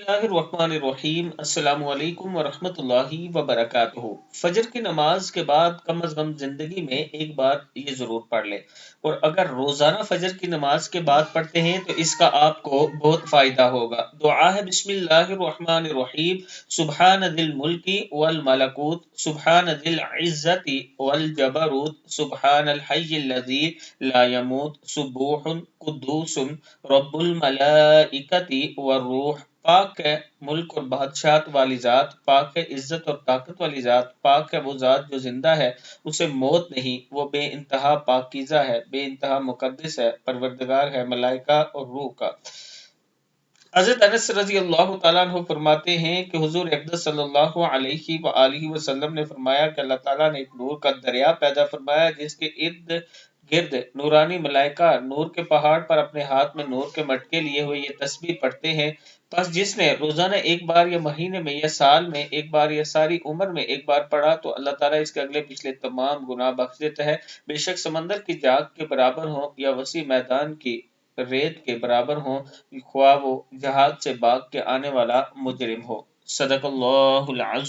बिस्मिल्लाहिर्रहमानिर्रहीम। अस्सलामु अलैकुम वरहमतुल्लाहि वबरकातुहू। फजर की नमाज के बाद कम अज कम जिंदगी में एक बार ये जरूर पढ़ लें, और अगर रोजाना फजर की नमाज के बाद पढ़ते हैं तो इसका आपको बहुत फायदा होगा। दुआ है बिस्मिल्लाहिर्रहमानिर्रहीम। सुब्हान दिल मुल्की वल मलकूत, सुब्हान दिल इज्जति वल जबरूत, सुब्हान अल हय्यिल लज़ी ला यमूत, सुबूहुन कुद्दूसुन रब्बुल मलाइकति वर रूह। पाक है मुल्क और बादशाहत वाली ज़ात, पाक है इज्जत और ताकत वाली ज़ात, पाक है वो ज़ात जो जिंदा है, उसे मौत नहीं, वो बे इंतहा पाकीज़ा है, बे इंतहा मुकद्दस है, परवरदिगार है मलाइका और रूह का। हज़रत अनस रज़ी अल्लाह तआला अन्हु फरमाते हैं कि हुज़ूर अक़दस सल्लल्लाहु अलैहि वआलिहि वसल्लम ने फरमाया कि अल्लाह ताला ने एक नूर का दरिया पैदा फरमाया, जिसके इर्द गिर्द नूरानी मलाइका नूर के पहाड़ पर अपने हाथ में नूर के मटके लिए हुए ये तस्बीह पढ़ते हैं। बस जिसने रोजाना एक बार या महीने में या साल में एक बार या सारी उम्र में एक बार पढ़ा तो अल्लाह ताला इसके अगले पिछले तमाम गुनाह बख्श देता है। बेशक समंदर की झाग के बराबर हो या वसी मैदान की रेत के बराबर हो, ख्वाह वो जहाज से भाग के आने वाला मुजरिम हो। सदक़ल्लाहुल अज़ीम।